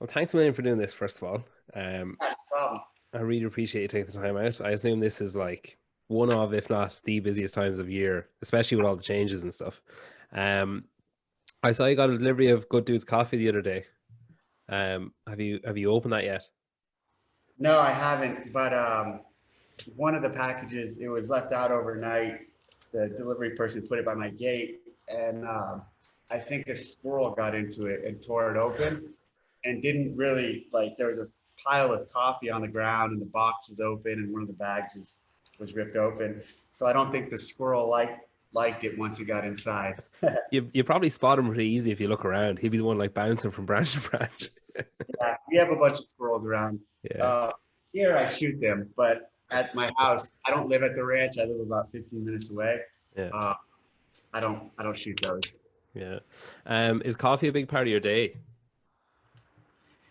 Well, thanks a million for doing this, first of all. Um, Not a problem. I really appreciate you taking the time out. I assume this is like one of, if not the busiest times of year, especially with all the changes and stuff. Um, I saw you got a delivery of Good Dude's coffee the other day. Have you opened that yet? No, I haven't. But one of the packages, it was left out overnight. The delivery person put it by my gate, and I think a squirrel got into it and tore it open, and didn't really like. There was a pile of coffee on the ground, and the box was open, and one of the bags was ripped open. So I don't think the squirrel liked it once it got inside. You probably spot him pretty easy if you look around. He'd be the one like bouncing from branch to branch. Yeah, we have a bunch of squirrels around. Yeah, Uh, Here I shoot them, but at my house, I don't live at the ranch. I live about 15 minutes away. yeah, Uh, I don't shoot those. yeah. Is coffee a big part of your day?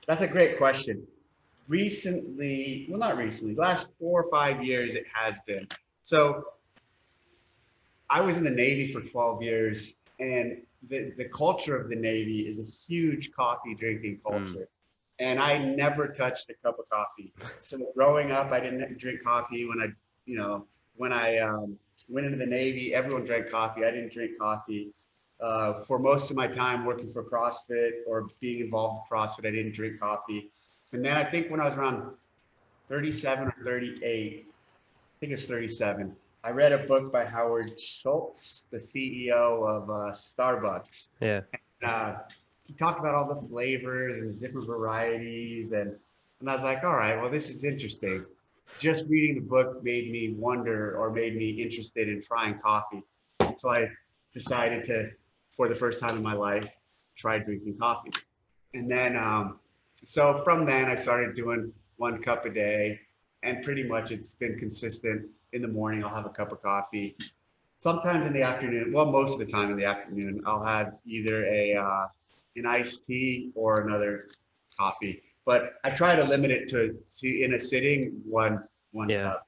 That's a great question. Recently, well, not recently, last 4 or 5 years, it has been. So I was in the Navy for 12 years, and the culture of the Navy is a huge coffee drinking Mm, culture. And I never touched a cup of coffee. So growing up, I didn't drink coffee. When I went into the Navy, everyone drank coffee. I didn't drink coffee. For most of my time working for CrossFit or being involved in CrossFit, I didn't drink coffee. And then I think when I was around 37 or 38, I think it's 37. I read a book by Howard Schultz, the CEO of Starbucks. yeah, Uh, he talked about all the flavors and the different varieties, and I was like, all right, well, this is interesting. Just reading the book made me wonder or made me interested in trying coffee. So I decided to, for the first time in my life, try drinking coffee. And then, so from then I started doing 1 cup a day, and pretty much it's been consistent. In the morning, I'll have a cup of coffee. Sometimes in the afternoon, well, most of the time in the afternoon, I'll have either an iced tea or another coffee. But I try to limit it to in a sitting one yeah. cup.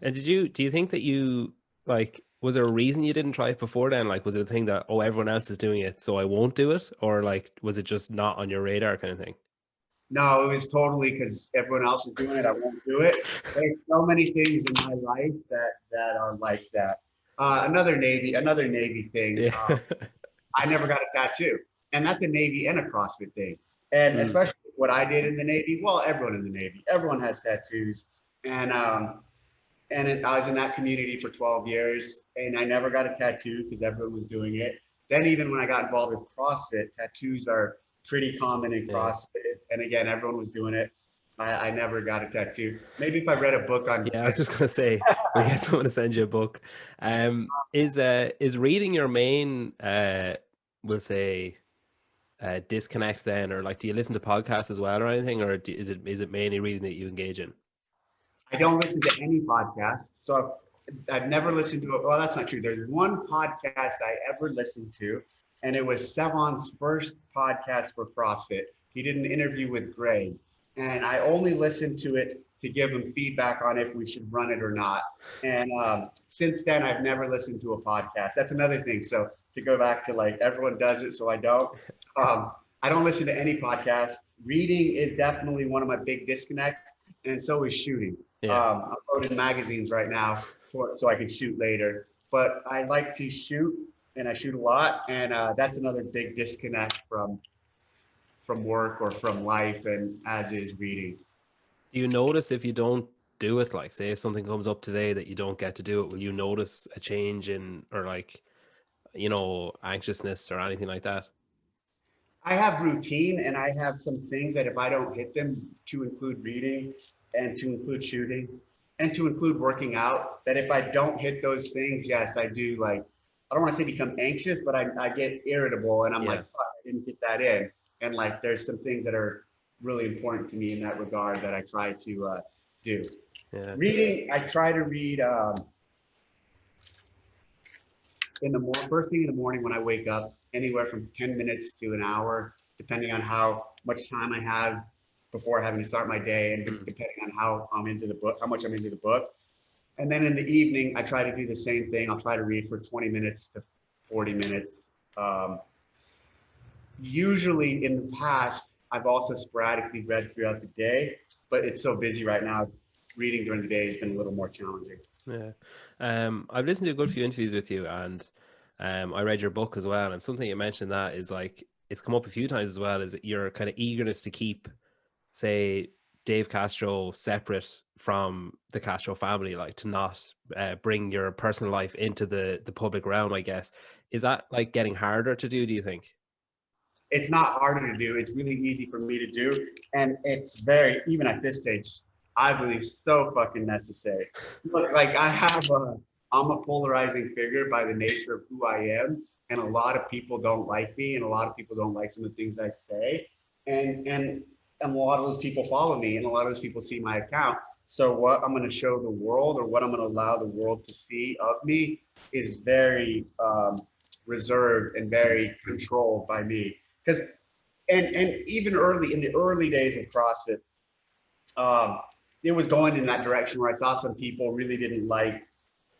And do you think that you like was there a reason you didn't try it before then? Like was it a thing that oh everyone else is doing it, so I won't do it? Or like was it just not on your radar kind of thing? No, it was totally because everyone else is doing it. I won't do it. There's so many things in my life that are like that. Another Navy thing. Yeah. I never got a tattoo, and that's a Navy and a CrossFit thing. And Mm, especially what I did in the Navy. Well, everyone in the Navy, everyone has tattoos, and I was in that community for 12 years, and I never got a tattoo because everyone was doing it. Then even when I got involved with CrossFit, tattoos are pretty common in yeah. CrossFit, and again, everyone was doing it. I never got a tattoo. Maybe if I read a book on Yeah, I was just gonna say we get someone to send you a book. Is reading your main we'll say disconnect then, or like do you listen to podcasts as well or anything, or is it mainly reading that you engage in? I don't listen to any podcasts. So I've never listened to it. Well, that's not true. There's one podcast I ever listened to, and it was Sevon's first podcast for CrossFit. He did an interview with Greg, and I only listened to it to give him feedback on if we should run it or not. And since then, I've never listened to a podcast. That's another thing. So to go back to like everyone does it, so I don't. I don't listen to any podcast. Reading is definitely one of my big disconnects, and so is shooting. Yeah. I'm loading magazines right now so I can shoot later. But I like to shoot, and I shoot a lot, and that's another big disconnect from work or from life, and as is reading. Do you notice if you don't do it, like say if something comes up today that you don't get to do it, will you notice a change in or like anxiousness or anything like that? I have routine, and I have some things that if I don't hit them, to include reading and to include shooting and to include working out, that if I don't hit those things, yes, I do like, I don't want to say become anxious, but I get irritable, and I'm like, Yeah. fuck, I didn't get that in. And like, there's some things that are really important to me in that regard that I try to do. Yeah. Reading, I try to read first thing in the morning when I wake up, anywhere from 10 minutes to an hour, depending on how much time I have before having to start my day, and depending on how I'm into the book, how much I'm into the book. And then in the evening, I try to do the same thing. I'll try to read for 20 minutes to 40 minutes. Usually in the past, I've also sporadically read throughout the day, but it's so busy right now. Reading during the day has been a little more challenging. Yeah. I've listened to a good few interviews with you, and I read your book as well. And something you mentioned that is like it's come up a few times as well, is your kind of eagerness to keep, say, Dave Castro separate from the Castro family, like to not bring your personal life into the public realm, I guess. Is that like getting harder to do you think? It's not harder to do. It's really easy for me to do. And it's very, even at this stage, I believe so fucking necessary. Look, like I'm a polarizing figure by the nature of who I am. And a lot of people don't like me and a lot of people don't like some of the things I say. And a lot of those people follow me and a lot of those people see my account. So what I'm going to show the world or what I'm going to allow the world to see of me is very reserved and very controlled by me. Because and even early in the early days of CrossFit, it was going in that direction where I saw some people really didn't like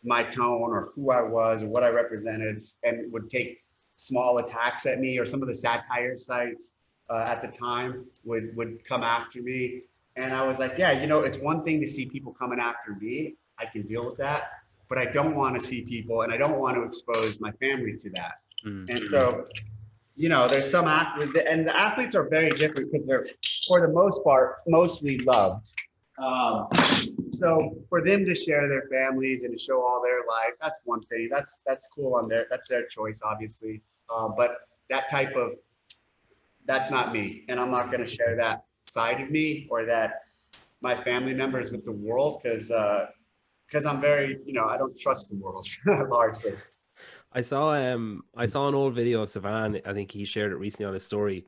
my tone or who I was or what I represented, and would take small attacks at me. Or some of the satire sites at the time would come after me, and I was like, yeah, you know, it's one thing to see people coming after me. I can deal with that, but I don't want to see people, and I don't want to expose my family to that. Mm. And so you know, there's some athletes, and the athletes are very different because they're, for the most part, mostly loved. Um, so for them to share their families and to show all their life, that's one thing. That's cool on that's their choice, obviously. But that type of, that's not me, and I'm not going to share that side of me or that my family members with the world because I'm very, you know, I don't trust the world largely. I saw an old video of Savan. I think he shared it recently on his story,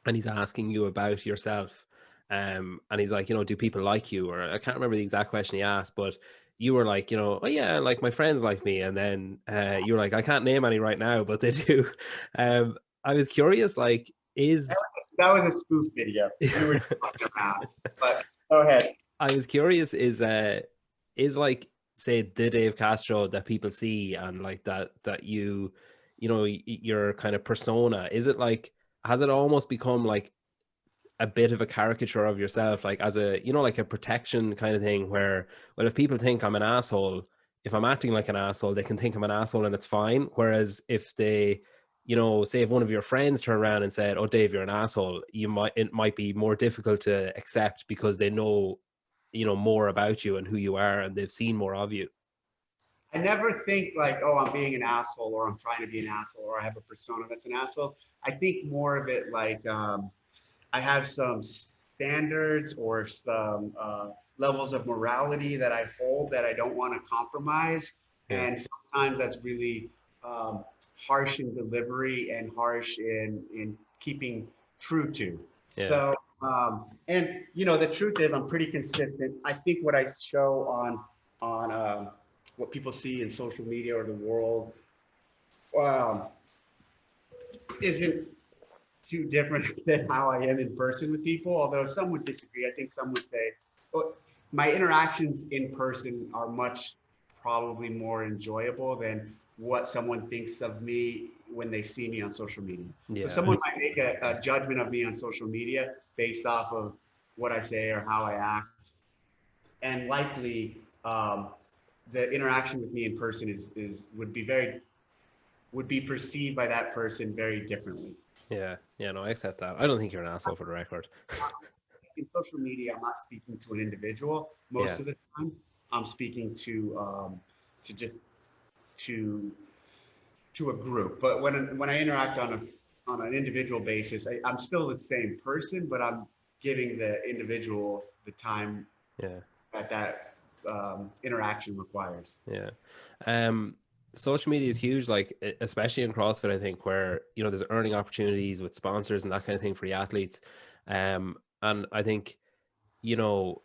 and he's asking you about yourself. And he's like, you know, do people like you? Or I can't remember the exact question he asked, but you were like, you know, oh yeah, like my friends like me. And then you were like, I can't name any right now, but they do. I was curious, like, is That was a spoof video. We were talking about, but go ahead. I was curious, is like, say, the Dave Castro that people see, and like that you know, your kind of persona, is it like, has it almost become like a bit of a caricature of yourself, like as a, you know, like a protection kind of thing, where, well, if people think I'm an asshole, if I'm acting like an asshole, they can think I'm an asshole and it's fine. Whereas if they, you know, say if one of your friends turn around and said, oh Dave, you're an asshole, it might be more difficult to accept because they know, you know, more about you and who you are, and they've seen more of you. I never think like, oh, I'm being an asshole or I'm trying to be an asshole or I have a persona that's an asshole. I think more of it like I have some standards or some levels of morality that I hold that I don't want to compromise. Yeah. And sometimes that's really harsh in delivery and harsh in keeping true to. Yeah. So, and you know, the truth is I'm pretty consistent. I think what I show on what people see in social media or the world um, isn't too different than how I am in person with people. Although some would disagree. I think some would say, oh, my interactions in person are much probably more enjoyable than what someone thinks of me when they see me on social media. So Yeah. someone might make a judgment of me on social media based off of what I say or how I act. And likely the interaction with me in person is would be perceived by that person very differently. Yeah. Yeah. No, I accept that. I don't think you're an asshole, for the record. In social media, I'm not speaking to an individual Yeah. most of the time. I'm speaking to just to to a group. But when I interact on an individual basis, I'm still the same person, but I'm giving the individual the time Yeah. that interaction requires. Yeah. Um, Social media is huge, like especially in CrossFit, I think, where, you know, there's earning opportunities with sponsors and that kind of thing for the athletes. And I think, you know,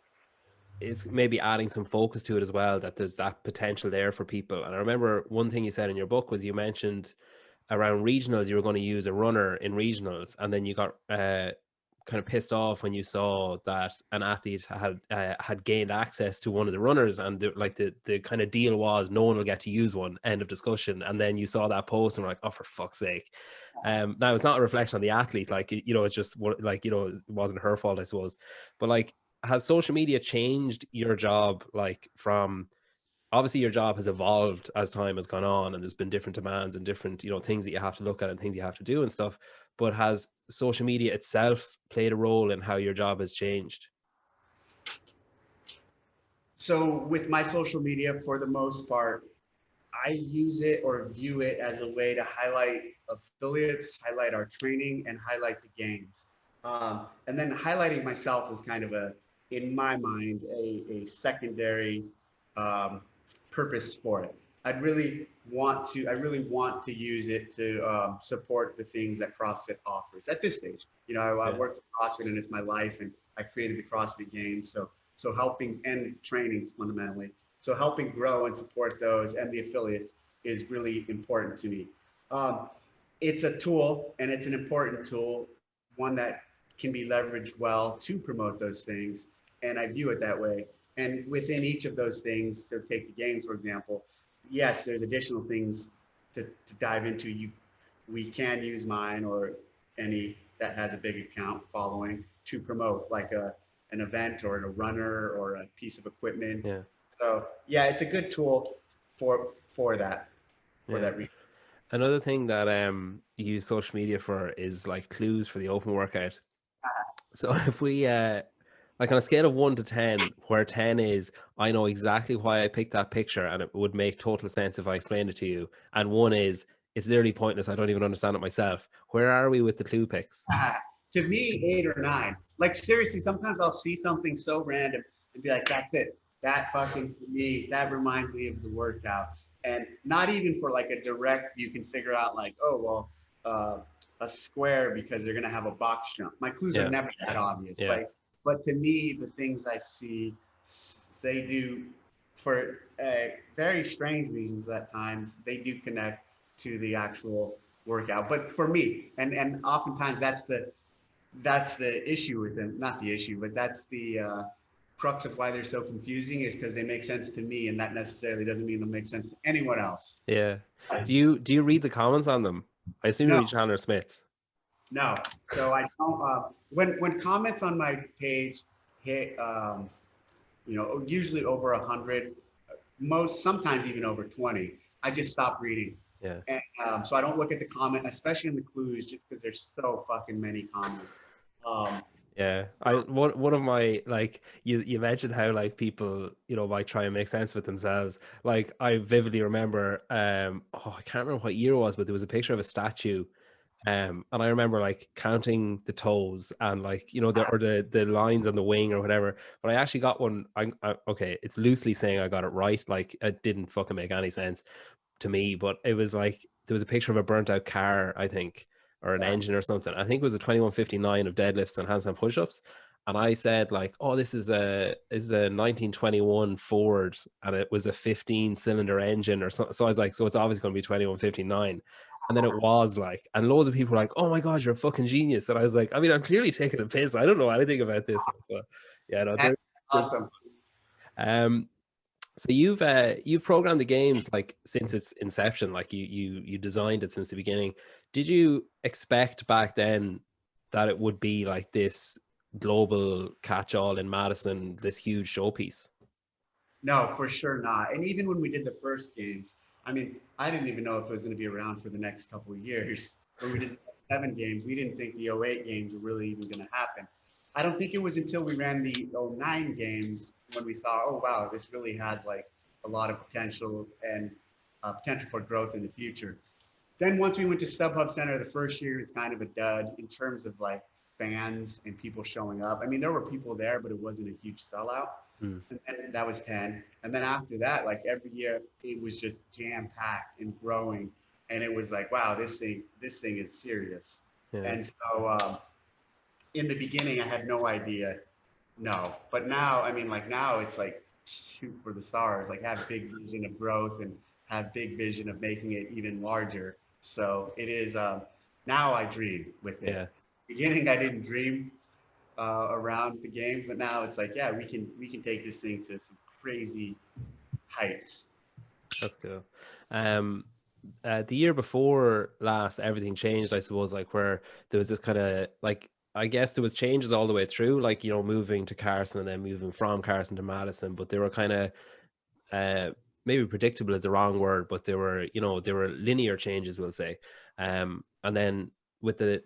it's maybe adding some focus to it as well, that there's that potential there for people. And I remember one thing you said in your book was, you mentioned around regionals, you were going to use a runner in regionals, and then you got kind of pissed off when you saw that an athlete had gained access to one of the runners, and the kind of deal was no one will get to use one, end of discussion. And then you saw that post and were like, oh, for fuck's sake. Now it's not a reflection on the athlete, like, you know, it's just like, you know, it wasn't her fault, I suppose. But like, has social media changed your job? Like, from, obviously your job has evolved as time has gone on, and there's been different demands and different, you know, things that you have to look at and things you have to do and stuff. But has social media itself played a role in how your job has changed? So with my social media, for the most part, I use it or view it as a way to highlight affiliates, highlight our training, and highlight the games. And then highlighting myself is kind of in my mind, a secondary um, purpose for it. I really want to use it to support the things that CrossFit offers at this stage. You know, I Yeah. work for CrossFit and it's my life, and I created the CrossFit Games. So helping and training fundamentally. So helping grow and support those and the affiliates is really important to me. Um, it's a tool, and it's an important tool, one that can be leveraged well to promote those things. And I view it that way. And within each of those things, so take the games, for example, yes, there's additional things to dive into. We can use mine or any that has a big account following to promote, like an event or a runner or a piece of equipment. Yeah. So yeah, it's a good tool for that Yeah. reason. Another thing that you use social media for is like clues for the open workout. So if we like, on a scale of 1 to 10, where 10 is I know exactly why I picked that picture and it would make total sense if I explained it to you, and 1 is it's literally pointless, I don't even understand it myself, where are we with the clue picks? To me, 8 or 9. Like seriously, sometimes I'll see something so random and be like, "That's it. That fucking for me. That reminds me of the workout." And not even for like a direct, you can figure out like, "Oh well, a square because they're gonna have a box jump." My clues are Yeah. never that obvious. Yeah. Like, but to me, the things I see, they do for very strange reasons at times. They do connect to the actual workout. But for me, and oftentimes that's the issue with them. Not the issue, but that's the crux of why they're so confusing, is because they make sense to me, and that necessarily doesn't mean they'll make sense to anyone else. Yeah. Do you read the comments on them? I assume you No, read Chandler Smith's. no. So I don't. When comments on my page hit, you know, usually over 100, sometimes even over 20, I just stop reading. Yeah. And so I don't look at the comment, especially in the clues, just because there's so fucking many comments. Um, Yeah, one of my, like, you mentioned how like people, you know, might try and make sense with themselves. Like, I vividly remember, oh, I can't remember what year it was, but there was a picture of a statue, and I remember like counting the toes and, like, you know, the lines on the wing or whatever. But I actually got one. Okay, it's loosely saying I got it right. Like, it didn't fucking make any sense to me, but it was like there was a picture of a burnt out car, I think, or an yeah. engine or something. I think it was a 2159 of deadlifts and handstand push-ups. And I said like, oh, this is a 1921 Ford, and it was a 15-cylinder engine or something. So I was like, so it's obviously going to be 2159. And then it was like, and loads of people were like, oh my God, you're a fucking genius. And I was like, I mean, I'm clearly taking a piss. I don't know anything about this. But yeah, no, That's they're awesome. um so you've programmed the games like since its inception, like you designed it since the beginning. Did you expect back then that it would be like this global catch-all in Madison, this huge showpiece? No, for sure not. And even when we did the first games, I mean, I didn't even know if it was going to be around for the next couple of years. When we did 7 games, we didn't think the '08 games were really even going to happen. I don't think it was until we ran the '09 games when we saw, oh, wow, this really has like a lot of potential and potential for growth in the future. Then once we went to StubHub Center, the first year was kind of a dud in terms of like fans and people showing up. I mean, there were people there, but it wasn't a huge sellout. Hmm. And then that was 10. And then after that, like every year, it was just jam packed and growing. And it was like, wow, this thing is serious. Yeah. And so in the beginning, I had no idea. No, but now, I mean, like now it's like shoot for the stars, like have big vision of growth and have big vision of making it even larger. So it is, now I dream with it. Yeah. Beginning, I didn't dream. around the games, but now it's like, yeah, we can take this thing to some crazy heights. That's cool. Um, the year before last, everything changed, I suppose, like where there was this kind of like, I guess there was changes all the way through, like, you know, moving to Carson and then moving from Carson to Madison, but they were kind of uh, maybe predictable is the wrong word, but there were, you know, there were linear changes, we'll say. And then with the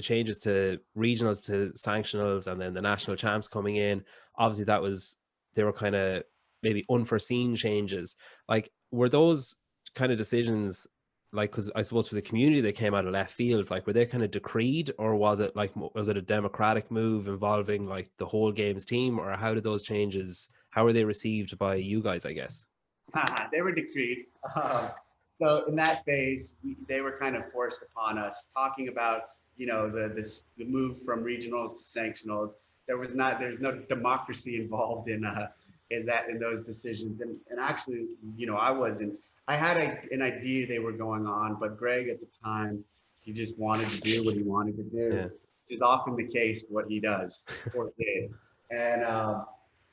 changes to regionals to sanctionals and then the national champs coming in, obviously that was, they were kind of maybe unforeseen changes. Like, were those kind of decisions, like, because I suppose for the community they came out of left field, like were they kind of decreed, or was it like, was it a democratic move involving like the whole games team, or how did those changes, how were they received by you guys, I guess? They were decreed. So in that phase, they were kind of forced upon us, talking about, you know, the move from regionals to sanctionals. There's no democracy involved in those decisions. And actually, you know, I had an idea they were going on, but Greg at the time, he just wanted to do what he wanted to do, Yeah. which is often the case what he does or did. And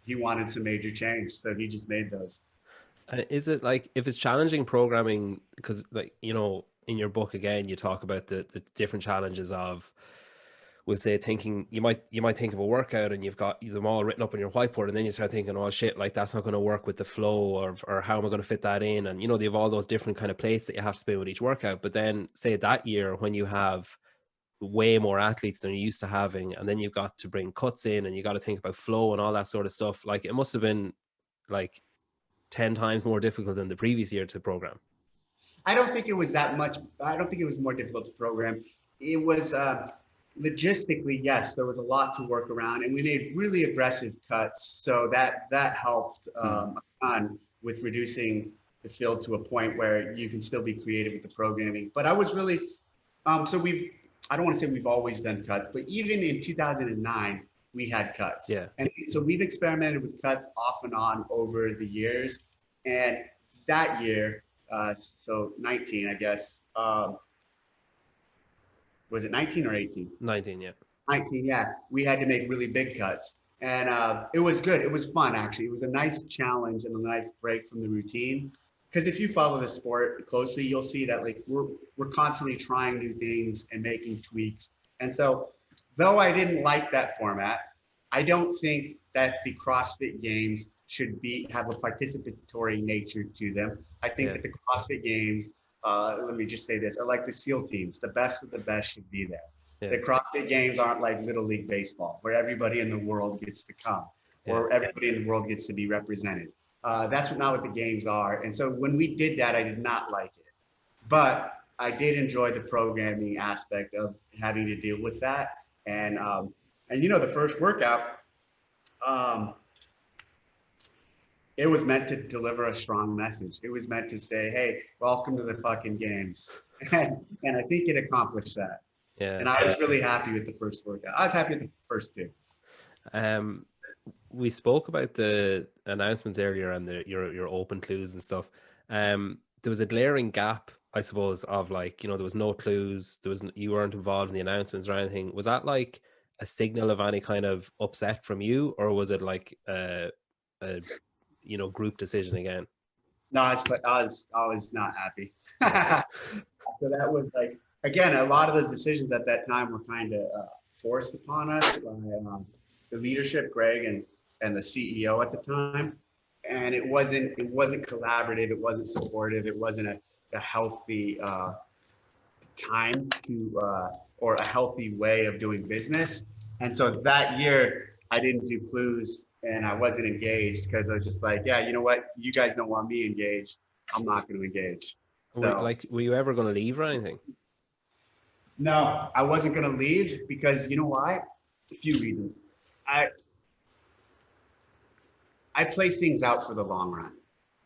he wanted some major change, so he just made those. Is it like, if it's challenging programming, because like, you know, in your book again you talk about the different challenges of, we'll say, thinking, you might think of a workout and you've got them all written up on your whiteboard, and then you start thinking, oh shit, like that's not going to work with the flow, or how am I going to fit that in, and you know, they have all those different kind of plates that you have to spin with each workout. But then say that year when you have way more athletes than you used to having, and then you've got to bring cuts in and you got to think about flow and all that sort of stuff, like it must have been like 10 times more difficult than the previous year to program. I don't think it was that much. I don't think it was more difficult to program. It was logistically, yes, there was a lot to work around, and we made really aggressive cuts. So that helped a ton with reducing the field to a point where you can still be creative with the programming. But I was really so we've. I don't want to say we've always done cuts, but even in 2009, we had cuts, Yeah. and so we've experimented with cuts off and on over the years. And that year, so 19, I guess. Was it 19 or 18? 19, yeah. 19, yeah. We had to make really big cuts. And it was good. It was fun, actually. It was a nice challenge and a nice break from the routine. Because if you follow the sport closely, you'll see that like we're constantly trying new things and making tweaks. And so, though I didn't like that format, I don't think that the CrossFit Games should have a participatory nature to them. I think Yeah. that the CrossFit Games, let me just say this, are like the SEAL teams. The best of the best should be there. Yeah. The CrossFit Games aren't like Little League Baseball, where everybody in the world gets to come, Yeah. or everybody in the world gets to be represented. That's not what the games are. And so when we did that, I did not like it. But I did enjoy the programming aspect of having to deal with that. And you know, the first workout, um, it was meant to deliver a strong message. It was meant to say, "Hey, welcome to the fucking games," and I think it accomplished that. Yeah. And I was really happy with the first workout. I was happy with the first two. Um, we spoke about the announcements earlier and your open clues and stuff. There was a glaring gap, I suppose, of like, you know, there was no clues, there was, you weren't involved in the announcements or anything. Was that like a signal of any kind of upset from you, or was it like a you know, group decision again? No, I was not happy. Okay. So that was like, again, a lot of those decisions at that time were kind of forced upon us by the leadership, Greg and the CEO at the time. And it wasn't collaborative. It wasn't supportive. It wasn't a healthy time to or a healthy way of doing business. And so that year I didn't do clues and I wasn't engaged because I was just like, yeah, you know what? You guys don't want me engaged. I'm not going to engage. So Were you ever going to leave or anything? no, I wasn't going to leave because you know why? A few reasons. I I play things out for the long run,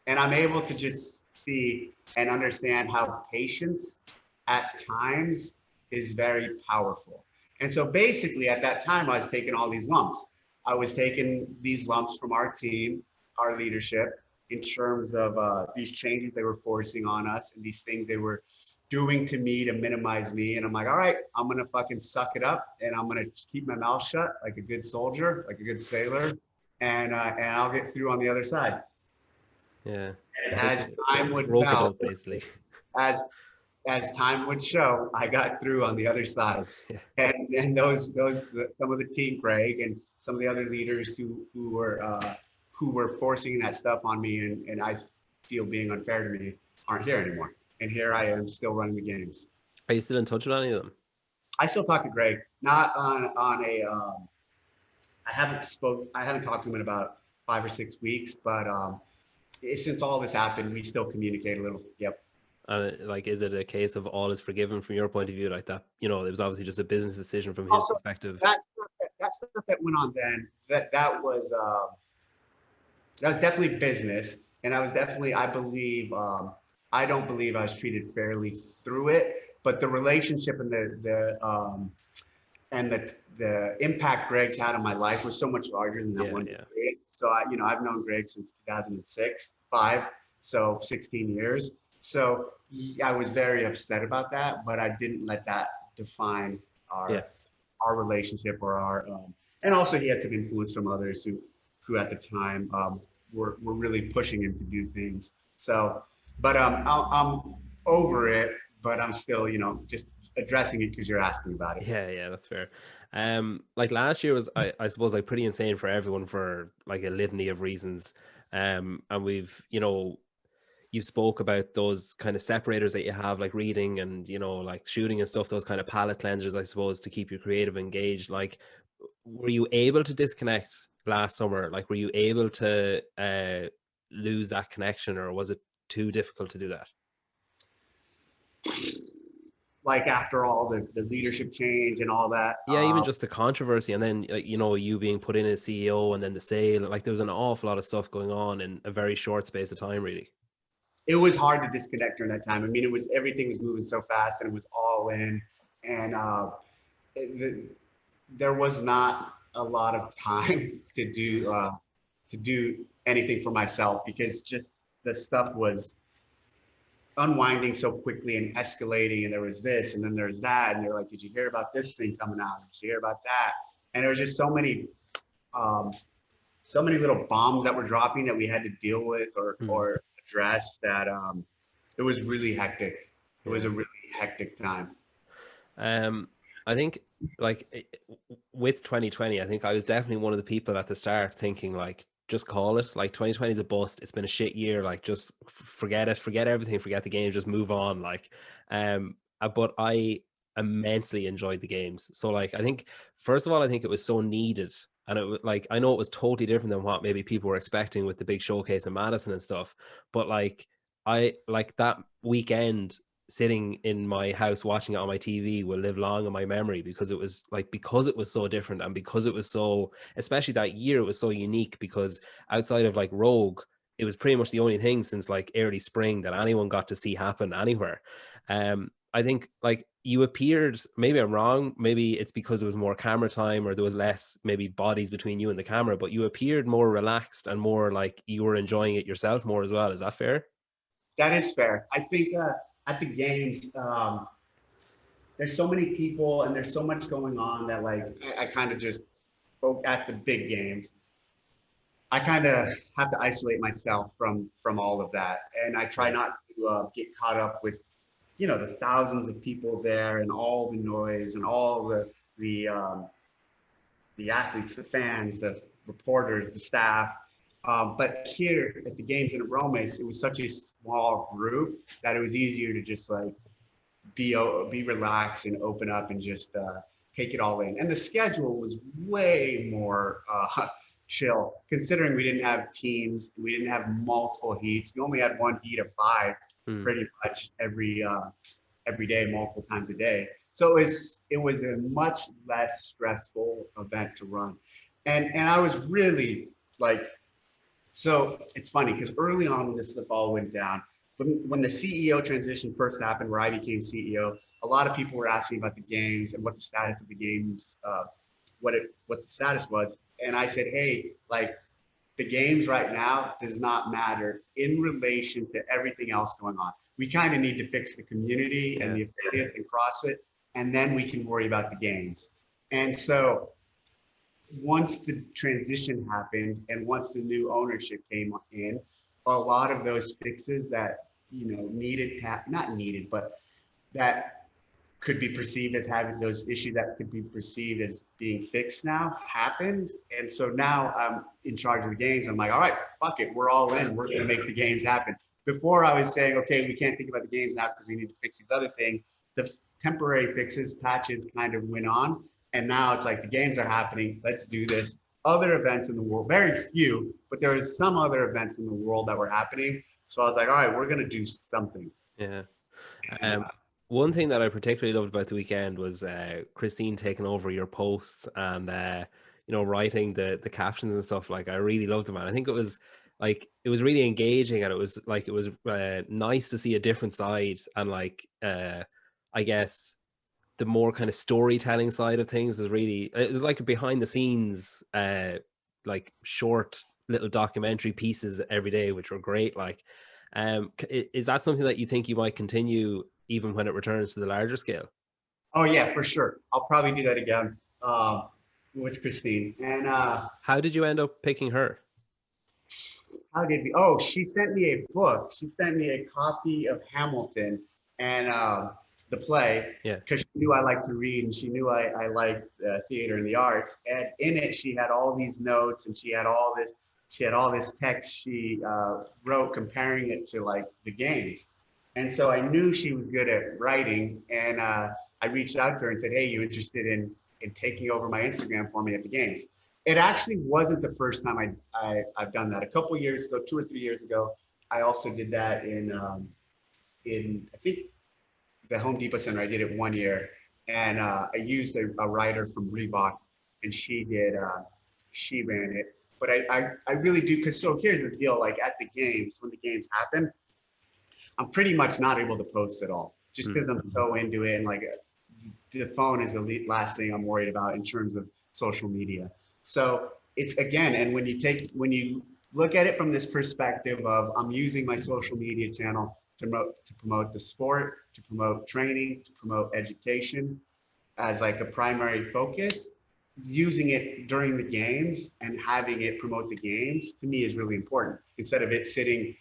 and I'm able to just see and understand how patience at times is very powerful. And so basically at that time, I was taking all these lumps. I was taking these lumps from our team, our leadership, in terms of these changes they were forcing on us and these things they were doing to me to minimize me. And I'm like, all right, I'm going to fucking suck it up and I'm going to keep my mouth shut like a good soldier, like a good sailor. And I'll get through on the other side. Yeah. As time would Broke it tell, up basically. as as time would show, I got through on the other side. Yeah. And those some of the team, Greg, and some of the other leaders who were forcing that stuff on me, and I feel being unfair to me, aren't here anymore. And here I am still running the games. Are you still in touch with any of them? I still talk to Greg, not on a. I haven't talked to him in about 5 or 6 weeks, but since all this happened, we still communicate a little. Yep. And like, is it a case of all is forgiven from your point of view? Like that, you know, it was obviously just a business decision from his perspective. That stuff that went on then, that was definitely business, and I was definitely, I believe, I don't believe I was treated fairly through it, but the relationship and the impact Greg's had on my life was so much larger than that Yeah, one. yeah. So I've known Greg since 2006, so 16 years. So I was very upset about that, but I didn't let that define our relationship or our, and also he had some influence from others who at the time were really pushing him to do things. So, but I'm over it, but I'm still, just addressing it because you're asking about it. Yeah, that's fair. Like last year was, I suppose, like pretty insane for everyone for like a litany of reasons. And we've, you spoke about those kind of separators that you have, like reading and, like shooting and stuff, those kind of palate cleansers, I suppose, to keep you creative, engaged. Like, were you able to disconnect last summer? Like, were you able to lose that connection, or was it too difficult to do that? Like after all the leadership change and all that. Yeah, even just the controversy, and then you being put in as CEO, and then the sale. Like, there was an awful lot of stuff going on in a very short space of time, really. It was hard to disconnect during that time. I mean, everything was moving so fast, and it was all in, and there was not a lot of time to do anything for myself because just the stuff was unwinding so quickly and escalating, and there was this and then there's that, and they're like, did you hear about this thing coming out? Did you hear about that? And there was just so many little bombs that were dropping that we had to deal with or address that it was really hectic. It was a really hectic time. I think, like, with 2020, I think I was definitely one of the people at the start thinking, like, just call it. Like, 2020 is a bust. It's been a shit year. Like, just forget it. Forget everything. Forget the games. Just move on. Like, but I immensely enjoyed the games. So, like, I think, first of all, I think it was so needed. And it was like, I know it was totally different than what maybe people were expecting with the big showcase in Madison and stuff. But like, I like that weekend sitting in my house watching it on my TV will live long in my memory, because it was so different, and because it was so, especially that year, it was so unique, because outside of like Rogue, it was pretty much the only thing since like early spring that anyone got to see happen anywhere. I think, like, you appeared, maybe I'm wrong, maybe it's because it was more camera time or there was less maybe bodies between you and the camera, but you appeared more relaxed and more like you were enjoying it yourself more as well. Is that fair? That is fair. I think at the games, there's so many people and there's so much going on that, like, I kind of just at the big games. I kind of have to isolate myself from all of that, and I try not to get caught up with the thousands of people there and all the noise and all the athletes, the fans, the reporters, the staff. But here at the games in Aromas, it was such a small group that it was easier to just like be relaxed and open up and just take it all in. And the schedule was way more chill, considering we didn't have teams, we didn't have multiple heats. We only had one heat of 5, pretty much every day, multiple times a day. So it was a much less stressful event to run, and I was really like, so it's funny because early on when this stuff all went down, when the CEO transition first happened, where I became CEO, a lot of people were asking about the games and what the status of the games, what the status was, and I said, hey, like, the games right now does not matter in relation to everything else going on. we kind of need to fix the community and Yeah. the affiliates and CrossFit, and then we can worry about the games. And so once the transition happened and once the new ownership came in, a lot of those fixes that, needed, not needed, but that could be perceived as having those issues that could be perceived as being fixed now happened. And so now I'm in charge of the games. I'm like, all right, fuck it. We're all in. We're going to make the games happen. Before I was saying, okay, we can't think about the games now because we need to fix these other things. The temporary fixes, patches kind of went on. And now it's like the games are happening. Let's do this. Other events in the world, very few, but there is some other events in the world that were happening. So I was like, all right, we're going to do something. Yeah. And, One thing that I particularly loved about the weekend was Christine taking over your posts and writing the captions and stuff. Like, I really loved them, man. I think it was really engaging, and it was nice to see a different side, and I guess the more kind of storytelling side of things it was like behind the scenes, like short little documentary pieces every day, which were great. Like, is that something that you think you might continue even when it returns to the larger scale? oh yeah, for sure. I'll probably do that again with Christine. And How did you end up picking her? how did we? Oh, she sent me a book. She sent me a copy of Hamilton and the play, Yeah. because she knew I liked to read and she knew I liked theater and the arts. And in it, she had all these notes and she had all this text she wrote comparing it to like the games. And so I knew she was good at writing, and I reached out to her and said, "Hey, you interested in taking over my Instagram for me at the games?" It actually wasn't the first time I've done that. A couple years ago, 2 or 3 years ago, I also did that in I think the Home Depot Center. I did it 1 year, and I used a writer from Reebok, and she ran it. But I really do, because so here's the deal: like at the games, when the games happen, I'm pretty much not able to post at all, just because I'm so into it, and like the phone is the last thing I'm worried about in terms of social media. So it's, again, and when you look at it from this perspective of I'm using my social media channel to promote the sport, to promote training, to promote education as like a primary focus, using it during the games and having it promote the games to me is really important, instead of it sitting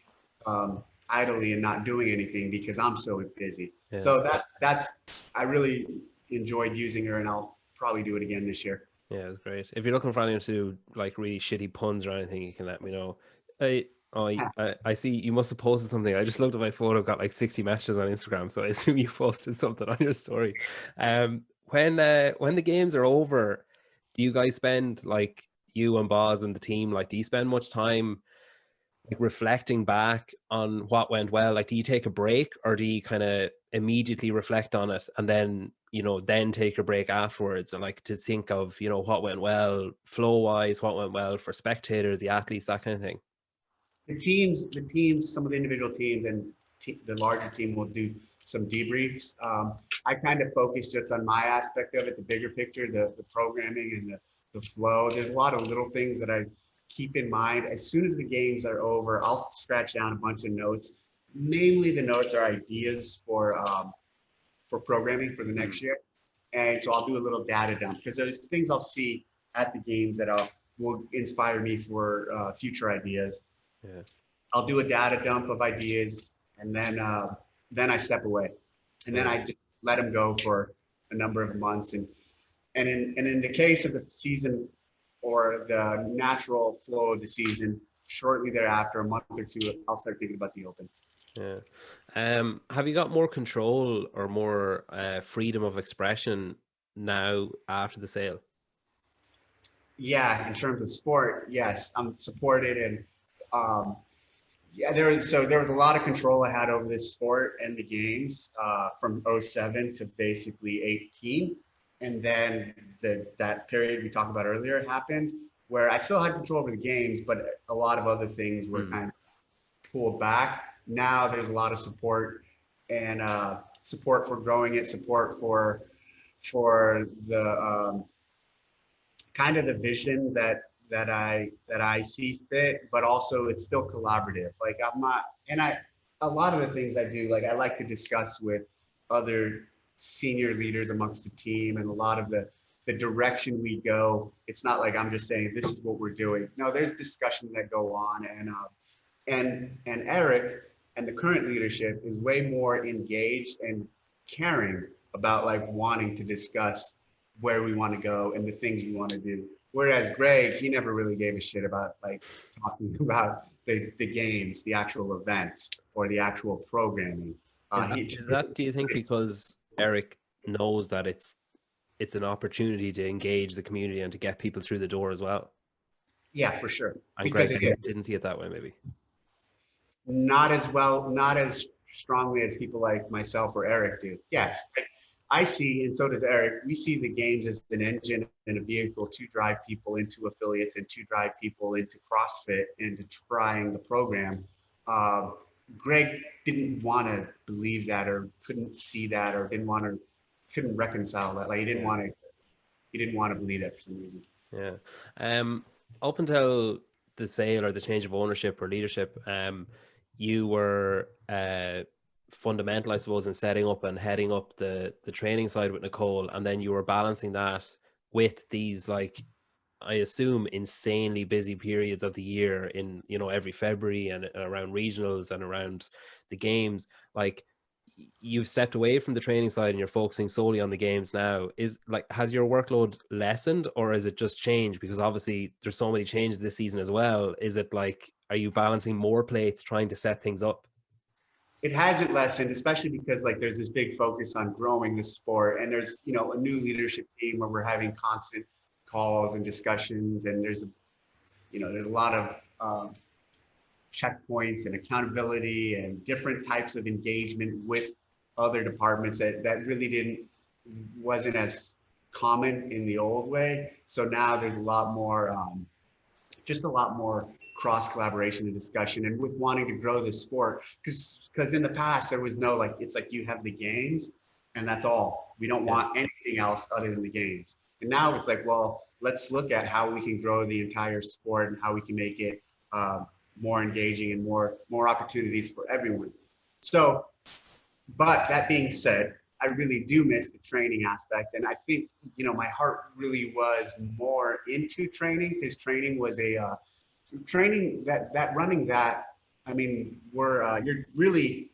idly and not doing anything because I'm so busy. Yeah. So that's I really enjoyed using her, and I'll probably do it again this year. Yeah, it's great. If you're looking for anyone to do like really shitty puns or anything, you can let me know. I see you must have posted something. I just looked at my photo, got like 60 messages on Instagram, so I assume you posted something on your story. When the games are over, do you guys spend, like, you and Boz and the team, like, do you spend much time like reflecting back on what went well? Like, do you take a break, or do you kind of immediately reflect on it and then then take your break afterwards, and like to think of what went well flow wise, what went well for spectators, the athletes, that kind of thing? The teams, some of the individual teams and the larger team will do some debriefs. I kind of focus just on my aspect of it, the bigger picture, the programming and the flow. There's a lot of little things that I keep in mind. As soon as the games are over, I'll scratch down a bunch of notes. Mainly the notes are ideas for programming for the next year. And so I'll do a little data dump, because there's things I'll see at the games that will inspire me for future ideas. Yeah. I'll do a data dump of ideas, and then I step away, and then I just let them go for a number of months. And in the case of the season or the natural flow of the season, shortly thereafter, a month or two, I'll start thinking about the Open. Yeah. Have you got more control or more freedom of expression now after the sale? Yeah, in terms of sport, yes, I'm supported, and yeah, there was a lot of control I had over this sport and the games from 07 to basically 18, and then that period we talked about earlier happened, where I still had control over the games, but a lot of other things were kind of pulled back. Now there's a lot of support, and support for growing it, support for the kind of the vision that I see fit, but also it's still collaborative. Like I'm not, and a lot of the things I do, like I like to discuss with other senior leaders amongst the team, and a lot of the direction we go. It's not like I'm just saying this is what we're doing. No, there's discussions that go on, and Eric and the current leadership is way more engaged and caring about like wanting to discuss where we want to go and the things we want to do. Whereas Greg, he never really gave a shit about like talking about the games, the actual events, or the actual programming. Is that, do you think, because Eric knows that it's an opportunity to engage the community and to get people through the door as well? Yeah, for sure. And Because Greg it is didn't see it that way, maybe. not as well, not as strongly as people like myself or Eric do. Yeah, I see, and so does Eric, we see the games as an engine and a vehicle to drive people into affiliates and to drive people into CrossFit and to trying the program. Uh, Greg didn't want to believe that, or couldn't see that, or couldn't reconcile that. Like he didn't want to believe that for some reason. Yeah. Up until the sale or the change of ownership or leadership, you were fundamental, I suppose, in setting up and heading up the training side with Nicole, and then you were balancing that with these, like, I assume, insanely busy periods of the year in, you know, every February and around regionals and around the games. Like, you've stepped away from the training side and you're focusing solely on the games now. Is, like, has your workload lessened, or is it just changed? Because obviously there's so many changes this season as well. Is it like, are you balancing more plates trying to set things up? It hasn't lessened, especially because like there's this big focus on growing the sport, and there's, you know, a new leadership team where we're having constant calls and discussions, and there's there's a lot of checkpoints and accountability and different types of engagement with other departments that really wasn't as common in the old way. So now there's a lot more just a lot more cross collaboration and discussion, and with wanting to grow the sport, because in the past there was no, like, it's like you have the games and that's all. We don't want anything else other than the games. And now it's like, well, let's look at how we can grow the entire sport and how we can make it more engaging and more opportunities for everyone. So, but that being said, I really do miss the training aspect. And I think, you know, my heart really was more into training, because training was training that running that. I mean, you're really,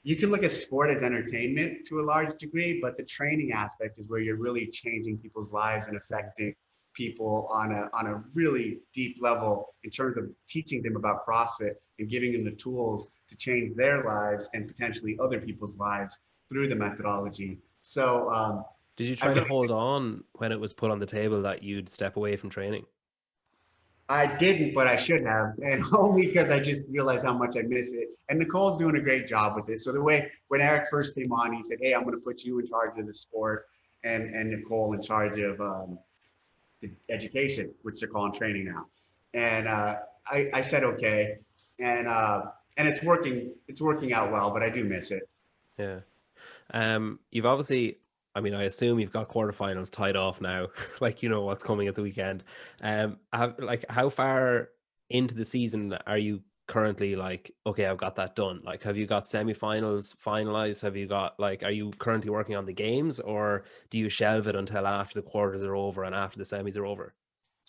you can look at sport as entertainment to a large degree, but the training aspect is where you're really changing people's lives and affecting people on a really deep level in terms of teaching them about CrossFit and giving them the tools to change their lives and potentially other people's lives through the methodology. So did you try to hold on when it was put on the table that you'd step away from training? I didn't, but I should have, and only because I just realized how much I miss it. And Nicole's doing a great job with this. So the way, when Eric first came on, he said, "Hey, I'm going to put you in charge of the sport, and Nicole in charge of the education, which they're calling training now." And I said okay, and it's working. It's working out well, but I do miss it. Yeah. You've obviously, I mean, I assume you've got quarterfinals tied off now. Like, you know what's coming at the weekend. How far into the season are you currently? Like, okay, I've got that done. Like, have you got semifinals finalized? Have you got, like, are you currently working on the games, or do you shelve it until after the quarters are over and after the semis are over?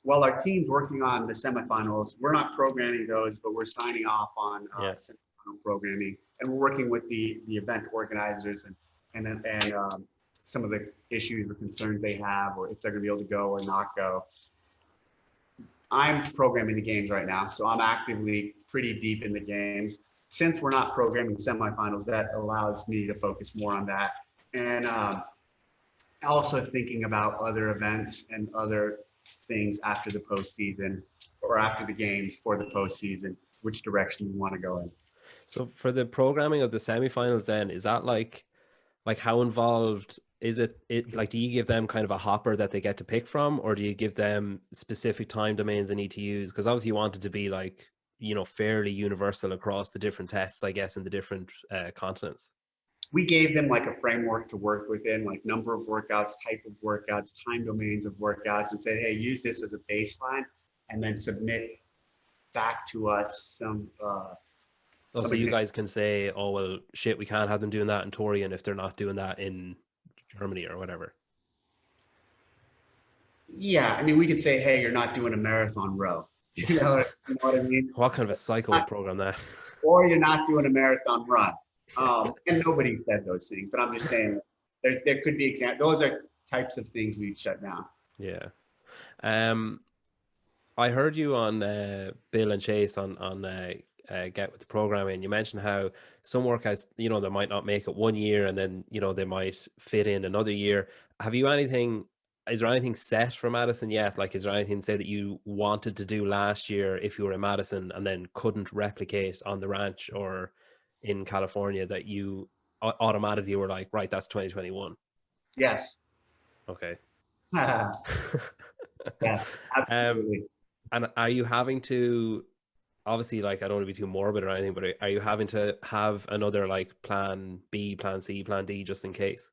Well, our team's working on the semifinals. We're not programming those, but we're signing off on semifinal programming, and we're working with the event organizers and some of the issues or concerns they have, or if they're going to be able to go or not go. I'm programming the games right now, so I'm actively pretty deep in the games. Since we're not programming semifinals, that allows me to focus more on that, and also thinking about other events and other things after the postseason, or after the games for the postseason, which direction we want to go in. So for the programming of the semifinals, then, is that like how involved is it like, do you give them kind of a hopper that they get to pick from, or do you give them specific time domains they need to use? Because obviously you want it to be, like, you know, fairly universal across the different tests, I guess, in the different continents. We gave them like a framework to work within, like number of workouts, type of workouts, time domains of workouts, and said, hey, use this as a baseline, and then submit back to us some Oh, some so you examples. guys can say, oh, well, shit, we can't have them doing that in Torian if they're not doing that in Germany or whatever. Yeah, I mean, we could say, hey, you're not doing a marathon row. You know what I mean? What kind of a psycho would program that? Or you're not doing a marathon run. And nobody said those things, but I'm just saying there could be examples. Those are types of things we'd shut down. Yeah. Um, I heard you on Bill and Chase on Get with the Programming. You mentioned how some workouts, they might not make it 1 year, and then they might fit in another year. Have you anything? Is there anything set for Madison yet? Like, is there anything, say, that you wanted to do last year if you were in Madison and then couldn't replicate on the ranch or in California that you automatically were like, right, that's 2021? Yes. Okay. Yes, um, absolutely. and are you having to, obviously, like, I don't want to be too morbid or anything, but are you having to have another like plan B, plan C, plan D just in case?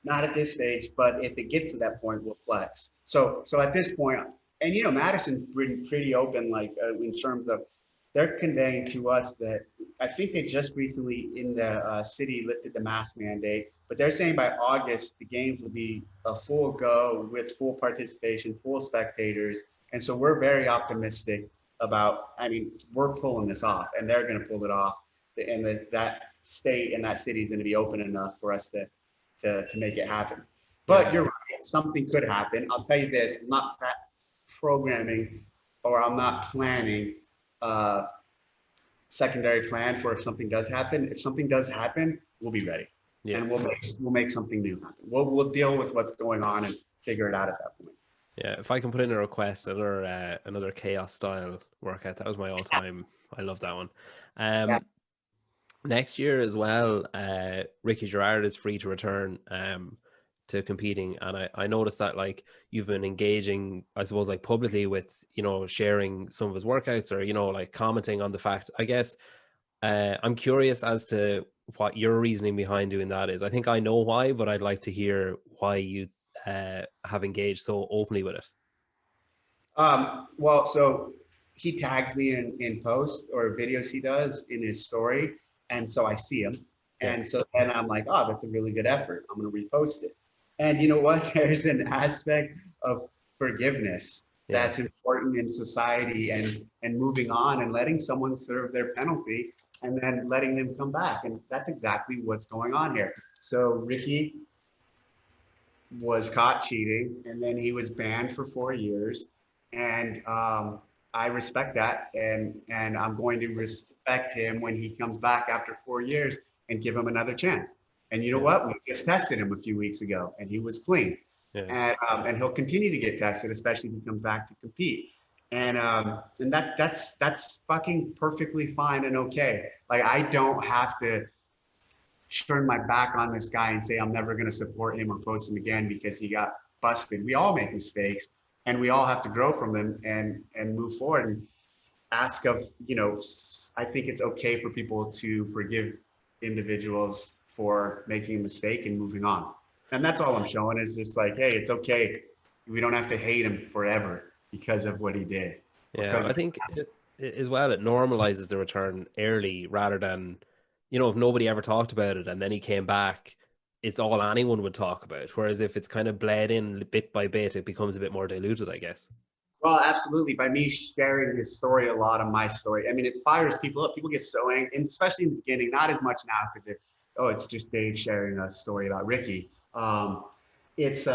Not at this stage, but if it gets to that point, we'll flex. So at this point, and Madison's been pretty open, like in terms of they're conveying to us that I think they just recently in the city lifted the mask mandate, but they're saying by August the games will be a full go with full participation, full spectators, and so we're very optimistic about. I mean, we're pulling this off, and they're going to pull it off, and that state and that city is going to be open enough for us to make it happen. But Yeah. you're right, something could happen. I'll tell you this, I'm not programming or I'm not planning a secondary plan for if something does happen. If something does happen, we'll be ready. Yeah. And we'll make something new happen. We'll deal with what's going on and figure it out at that point. Yeah. If I can put in a request, another chaos style workout, that was my all time. I love that one. Yeah. Next year as well, Ricky Gerard is free to return to competing, and I noticed that, like, you've been engaging, I suppose, like publicly with sharing some of his workouts, or like commenting on the fact. I guess I'm curious as to what your reasoning behind doing that is. I think I know why, but I'd like to hear why you have engaged so openly with it. Well, so he tags me in posts or videos he does in his story. And so I see him. Yeah, And so then I'm like, oh, that's a really good effort. I'm going to repost it. And you know what? There's an aspect of forgiveness yeah, that's important in society and moving on and letting someone serve their penalty and then letting them come back. And that's exactly what's going on here. So Ricky was caught cheating and then he was banned for 4 years. And I respect that. And I'm going to respect him when he comes back after 4 years and give him another chance. And you know yeah, what? We just tested him a few weeks ago and he was clean. yeah, And he'll continue to get tested, especially if he comes back to compete. And that's fucking perfectly fine and okay. Like I don't have to turn my back on this guy and say I'm never going to support him or post him again because he got busted. We all make mistakes and we all have to grow from them and move forward and ask of, I think it's okay for people to forgive individuals for making a mistake and moving on. And that's all I'm showing is just like, hey, it's okay. We don't have to hate him forever because of what he did. yeah. I think as well, it normalizes the return early rather than, if nobody ever talked about it and then he came back, it's all anyone would talk about. Whereas if it's kind of bled in bit by bit, it becomes a bit more diluted, I guess. Well, absolutely. By me sharing his story, a lot of my story, I mean, it fires people up. People get so angry, and especially in the beginning, not as much now because it's just Dave sharing a story about Ricky. It's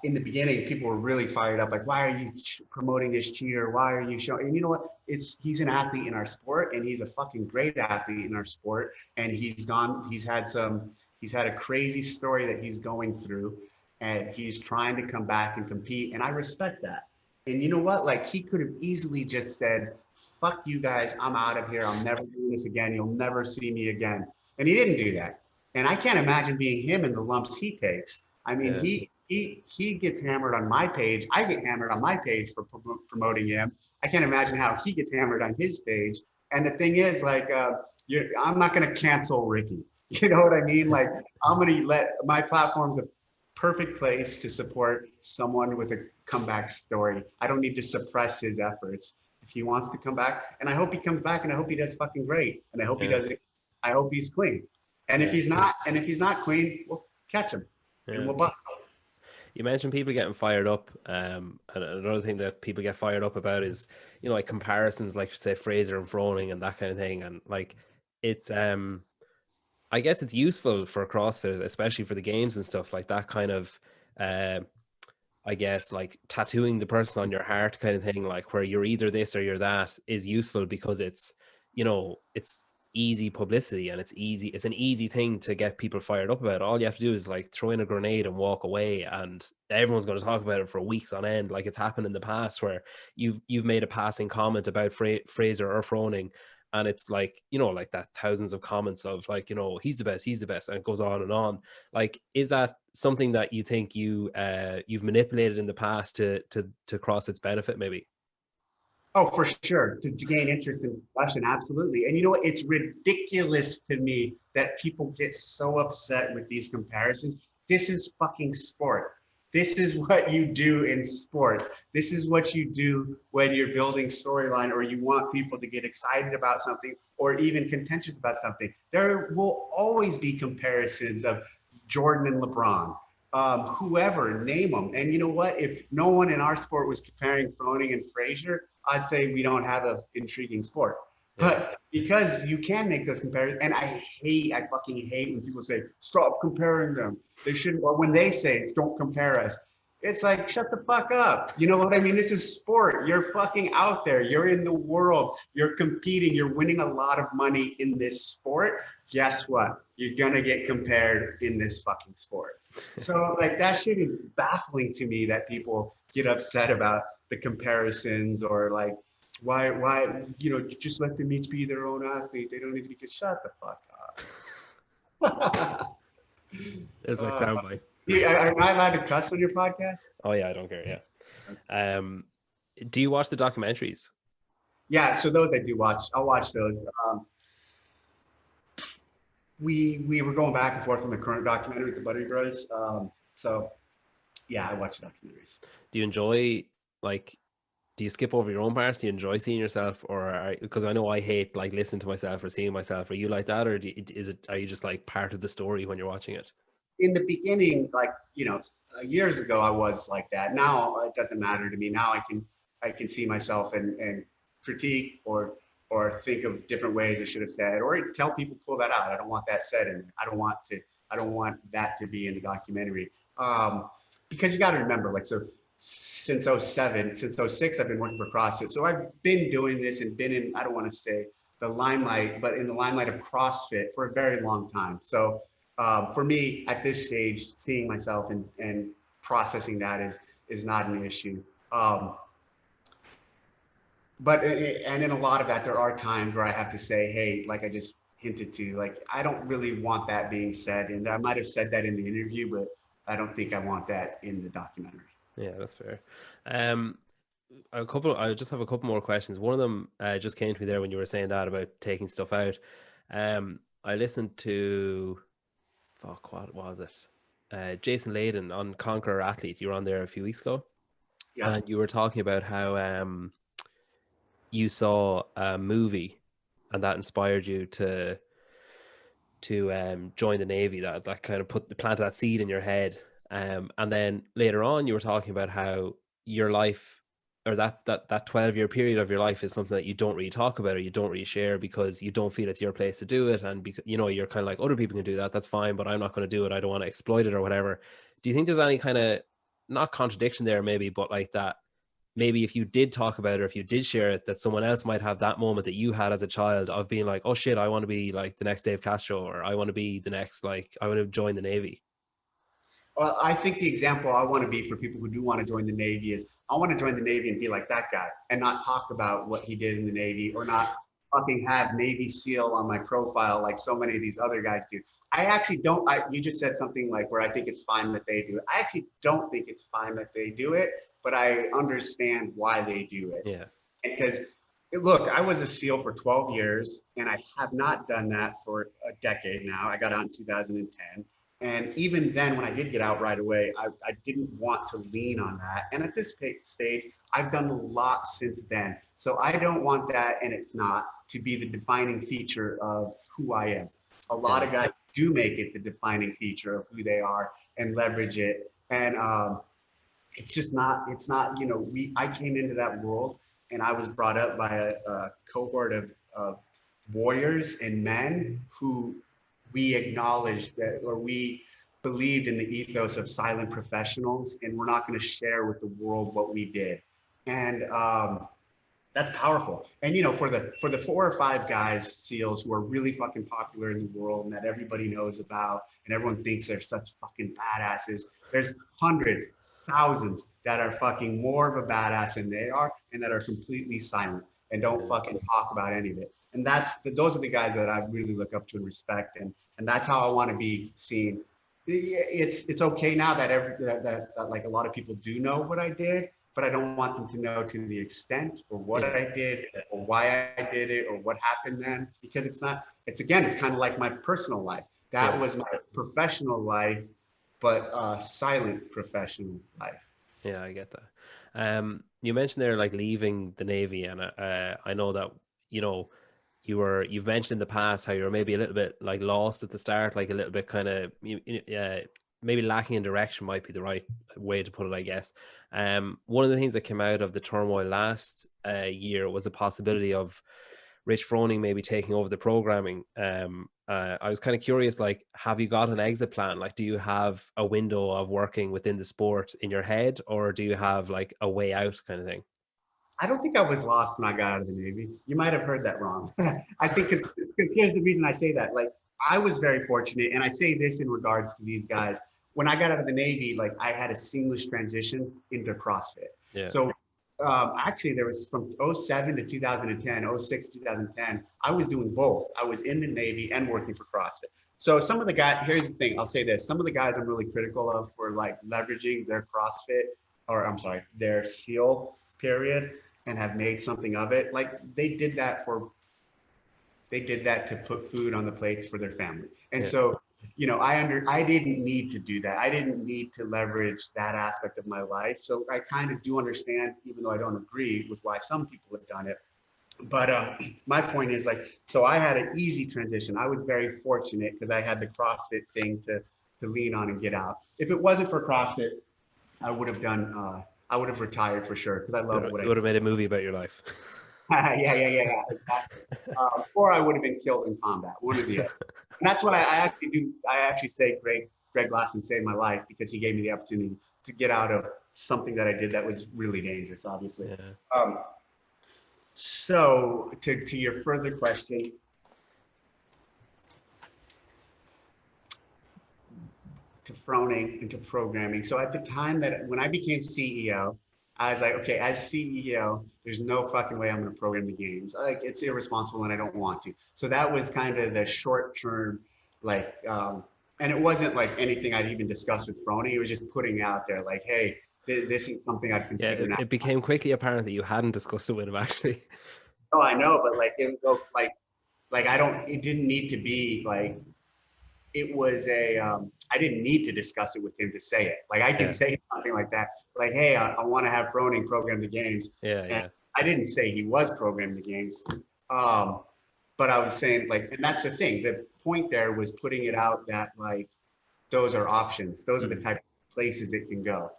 in the beginning, people were really fired up. Like, why are you promoting this cheater? Why are you showing? And you know what? He's an athlete in our sport, and he's a fucking great athlete in our sport. And he's had a crazy story that he's going through, and he's trying to come back and compete. And I respect that. And you know what? Like he could have easily just said, fuck you guys, I'm out of here. I'm never doing this again. You'll never see me again. And he didn't do that. And I can't imagine being him and the lumps he takes. I mean, Yeah. he gets hammered on my page. I get hammered on my page for promoting him. I can't imagine how he gets hammered on his page. And the thing is, like, I'm not going to cancel Ricky. You know what I mean? Like, I'm going to let my platform's a perfect place to support someone with a comeback story. I don't need to suppress his efforts. if he wants to come back. And I hope he comes back, and I hope he does fucking great. And I hope he Yeah. does it. I hope he's clean. And if he's not, clean, we'll catch him and we'll bust him. You mentioned people getting fired up, and another thing that people get fired up about is, you know, like comparisons, like say Fraser and Froning and that kind of thing, and like it's I guess it's useful for CrossFit, especially for the games and stuff like that kind of I guess like tattooing the person on your heart kind of thing, like where you're either this or you're that, is useful because it's, you know, it's easy publicity and it's an easy thing to get people fired up about. All you have to do is like throw in a grenade and walk away, and everyone's going to talk about it for weeks on end. Like it's happened in the past where you've made a passing comment about Fraser or Froning, and it's like, you know, like that thousands of comments of like, you know, he's the best, and it goes on and on. Like, is that something that you think you've manipulated in the past to CrossFit's benefit, maybe? Oh, for sure. To gain interest in discussion, absolutely. And you know what? It's ridiculous to me that people get so upset with these comparisons. This is fucking sport. This is what you do in sport. This is what you do when you're building storyline or you want people to get excited about something or even contentious about something. There will always be comparisons of Jordan and LeBron. Whoever, name them. And you know what? If no one in our sport was comparing Froning and Frazier, I'd say we don't have an intriguing sport. But because you can make this comparison, and I fucking hate when people say, stop comparing them. They shouldn't, or when they say, don't compare us. It's like, shut the fuck up. You know what I mean? This is sport. You're fucking out there. You're in the world. You're competing. You're winning a lot of money in this sport. Guess what? You're going to get compared in this fucking sport. So like that shit is baffling to me that people get upset about the comparisons or like, why, you know, just let them each be their own athlete. They don't need to be, shut the fuck up. There's my soundbite. Yeah, am I allowed to cuss on your podcast? Oh yeah, I don't care. Yeah. Do you watch the documentaries? Yeah, so those I do watch. I'll watch those. We were going back and forth on the current documentary with the Buttery Bros. So yeah, I watch documentaries. Do you enjoy, like, do you skip over your own parts? Do you enjoy seeing yourself, or because I know I hate like listening to myself or seeing myself? Are you like that, or are you just like part of the story when you're watching it? In the beginning, like, you know, years ago, I was like that. Now it doesn't matter to me. Now I can see myself and critique or think of different ways I should have said, or tell people pull that out. I don't want that said in. I don't want that to be in the documentary. Because you got to remember, like, so since 07, since 06, I've been working for CrossFit. So I've been doing this and been in, I don't want to say the limelight, but in the limelight of CrossFit for a very long time. So for me at this stage, seeing myself and processing that is not an issue. But and in a lot of that, there are times where I have to say, hey, like I just hinted to, like, I don't really want that being said. And I might have said that in the interview, but I don't think I want that in the documentary. Yeah, that's fair. I just have a couple more questions. One of them just came to me there when you were saying that about taking stuff out. I listened to, fuck, what was it? Jason Layden on Conqueror Athlete. You were on there a few weeks ago. Yeah. And you were talking about how you saw a movie and that inspired you to join the Navy. That kind of planted that seed in your head. And then later on, you were talking about how your life, or that 12-year period of your life, is something that you don't really talk about or you don't really share because you don't feel it's your place to do it. And because, you know, you're kind of like, other people can do that, that's fine, but I'm not going to do it. I don't want to exploit it or whatever. Do you think there's any kind of, not contradiction there maybe, but like that maybe if you did talk about it, or if you did share it, that someone else might have that moment that you had as a child of being like, oh shit, I want to be like the next Dave Castro, or I want to be the next, like, I want to join the Navy? Well, I think the example I want to be for people who do want to join the Navy is, I want to join the Navy and be like that guy and not talk about what he did in the Navy, or not fucking have Navy SEAL on my profile like so many of these other guys do. I actually don't. You just said something like where I think it's fine that they do it. I actually don't think it's fine that they do it, but I understand why they do it. Yeah. Because look, I was a SEAL for 12 years and I have not done that for a decade now. I got out in 2010. And even then, when I did get out right away, I didn't want to lean on that. And at this stage, I've done a lot since then. So I don't want that, and it's not, to be the defining feature of who I am. A lot Yeah. of guys do make it the defining feature of who they are and leverage it. And it's just not, it's not, you know, I came into that world and I was brought up by a cohort of warriors and men who we acknowledged that, or we believed in the ethos of silent professionals, and we're not going to share with the world what we did. And that's powerful. And you know, for the 4 or 5 guys, SEALs, who are really fucking popular in the world and that everybody knows about and everyone thinks they're such fucking badasses, there's hundreds, thousands that are fucking more of a badass than they are and that are completely silent and don't fucking talk about any of it. And those are the guys that I really look up to and respect, and that's how I want to be seen. It's okay now that that like a lot of people do know what I did, but I don't want them to know to the extent or what Yeah. I did or why I did it or what happened then, because it's not, it's again, it's kind of like my personal life. That was my professional life, but silent professional life. Yeah, I get that. You mentioned there like leaving the Navy, and I know that, you know, you've mentioned in the past how you were maybe a little bit like lost at the start, like a little bit kind of maybe lacking in direction might be the right way to put it, I guess. One of the things that came out of the turmoil last year was the possibility of Rich Froning maybe taking over the programming. I was kind of curious, like, have you got an exit plan? Like, do you have a window of working within the sport in your head, or do you have like a way out kind of thing? I don't think I was lost when I got out of the Navy. You might have heard that wrong. I think because here's the reason I say that. Like, I was very fortunate, and I say this in regards to these guys. When I got out of the Navy, like I had a seamless transition into CrossFit. Yeah. So actually, there was from '07 to 2010, '06 2010, I was doing both. I was in the Navy and working for CrossFit. So some of the guys, here's the thing, I'll say this. Some of the guys I'm really critical of for like leveraging their CrossFit, or I'm sorry, their SEAL period, and have made something of it. Like they did that to put food on the plates for their family. And so, you know, I didn't need to do that. I didn't need to leverage that aspect of my life. So I kind of do understand, even though I don't agree with why some people have done it. But my point is, like, so I had an easy transition. I was very fortunate because I had the CrossFit thing to lean on and get out. If it wasn't for CrossFit, I would have done I would have retired for sure because I love what I You would have made a movie about your life. yeah, exactly. Or I would have been killed in combat, one or the other. And that's what I actually do. I actually say Greg Glassman saved my life because he gave me the opportunity to get out of something that I did that was really dangerous, obviously. Yeah. So to your further question, to Froning and to programming. So at the time that when I became CEO, I was like, okay, as CEO, there's no fucking way I'm going to program the games. Like it's irresponsible and I don't want to. So that was kind of the short term, like, and it wasn't like anything I'd even discussed with Froning. It was just putting out there like, hey, this is something I'd consider now. It became quickly apparent that you hadn't discussed it with him actually. Oh, I know, but like it would go like I don't. It didn't need to be like. It was a. I didn't need to discuss it with him to say it. Like I can say something like that. Like, hey, I want to have Froning program the games. And I didn't say he was programming the games. But I was saying like, and that's the thing. The point there was putting it out that like, those are options. Those are the type of places it can go.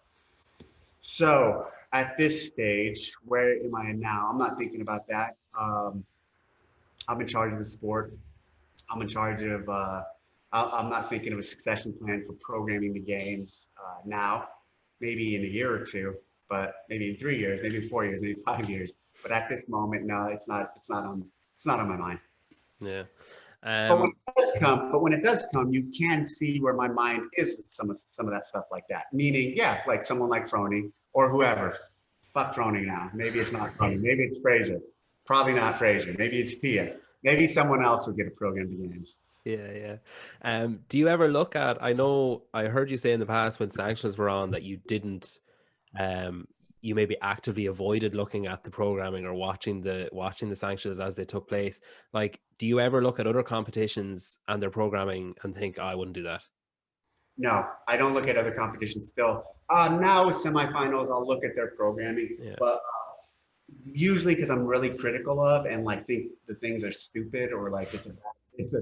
So at this stage, where am I now? I'm not thinking about that. I'm in charge of the sport. I'm in charge of, I'm not thinking of a succession plan for programming the games now, maybe in a year or two, but maybe in 3 years, maybe in 4 years, maybe 5 years. But at this moment, no, it's not on my mind. Yeah. But when it does come, you can see where my mind is with some of that stuff like that. Meaning, yeah, like someone like Froning or whoever. Fuck Froning now. Maybe it's not Froning. Maybe it's Frazier. Probably not Frazier. Maybe it's Tia. Maybe someone else will get a program the games. Yeah. Do you ever look at, I know I heard you say in the past when sanctions were on that you didn't, you maybe actively avoided looking at the programming or watching the sanctions as they took place. Like, do you ever look at other competitions and their programming and think, oh, I wouldn't do that? No, I don't look at other competitions still. Now with semifinals, I'll look at their programming, Yeah. but usually because I'm really critical of and like think the things are stupid or like it's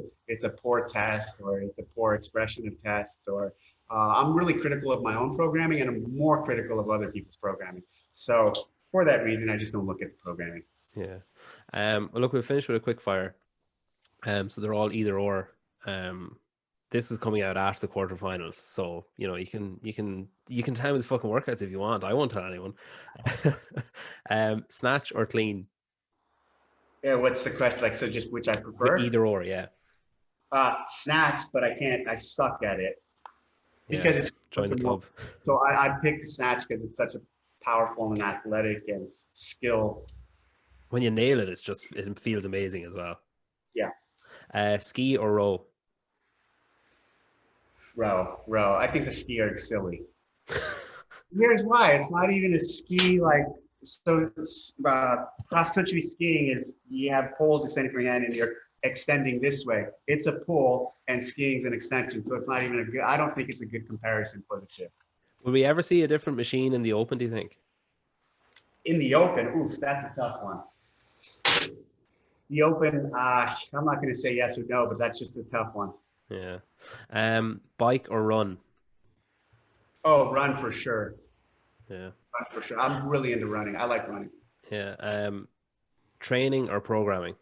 a poor test or it's a poor expression of tests or I'm really critical of my own programming and I'm more critical of other people's programming. So for that reason, I just don't look at the programming. Yeah. Well, look, we'll finish with a quick fire. So they're all either or. This is coming out after the quarterfinals, so you know you can tell me the fucking workouts if you want. I won't tell anyone. Snatch or clean? Yeah, what's the question? Like, so just which I prefer? Either or, yeah. Snatch, but I can't. I suck at it because Yeah. it's Join the club. So I'd pick the snatch because it's such a powerful and athletic and skill. When you nail it, it feels amazing as well. Yeah. Ski or row? Row. I think the ski are silly. Here's why. It's not even a ski like, so cross country skiing is you have poles extending from your hand and you're extending this way. It's a pole and skiing's an extension. So it's not even I don't think it's a good comparison for the two. Will we ever see a different machine in the open, do you think? In the open, oof, that's a tough one. The open, I'm not going to say yes or no, but that's just a tough one. Yeah. Bike or run? Oh, run for sure. Yeah. Run for sure. I'm really into running. I like running. Yeah. Training or programming?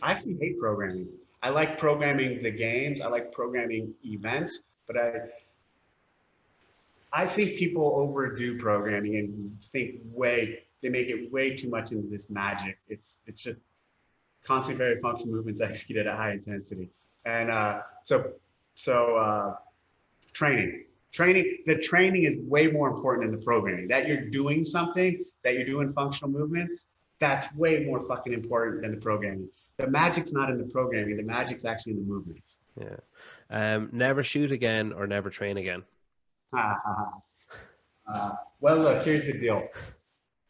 I actually hate programming. I like programming the games. I like programming events, but I think people overdo programming and they make it way too much into this magic. It's just constantly very functional movements executed at high intensity. And training. The training is way more important than the programming. That you're doing something, that you're doing functional movements, that's way more fucking important than the programming. The magic's not in the programming. The magic's actually in the movements. Yeah. Never shoot again or never train again? Well, look, here's the deal.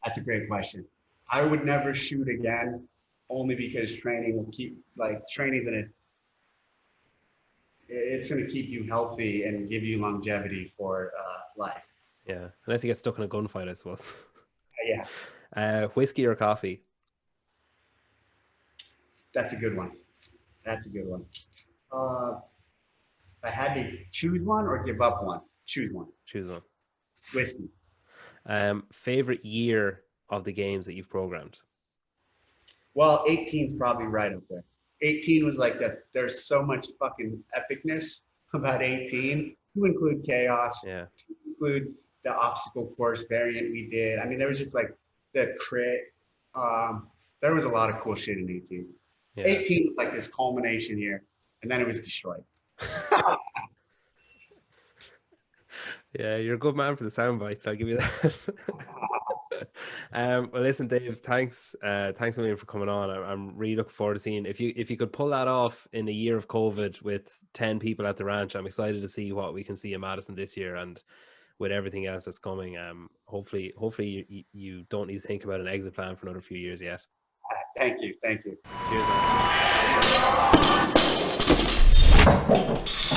That's a great question. I would never shoot again, only because training will keep, like, it's going to keep you healthy and give you longevity for life. Yeah, unless you get stuck in a gunfight, I suppose. Yeah. Whiskey or coffee? That's a good one. If I had to choose one or give up one, choose one. Choose one. Whiskey. Favorite year of the games that you've programmed? Well, 18 is probably right up there. 18 was like that. There's so much fucking epicness about 18 to include chaos, Yeah. to include the obstacle course variant we did. I mean, there was just like the crit. There was a lot of cool shit in 18. Yeah. 18 was like this culmination here, and then it was destroyed. Yeah, you're a good man for the sound bites. I'll give you that. Well, listen, Dave, thanks a million for coming on. I'm really looking forward to seeing if you could pull that off in a year of COVID with 10 people at the ranch. I'm excited to see what we can see in Madison this year, and with everything else that's coming. Hopefully you don't need to think about an exit plan for another few years yet. Thank you. Cheers, man.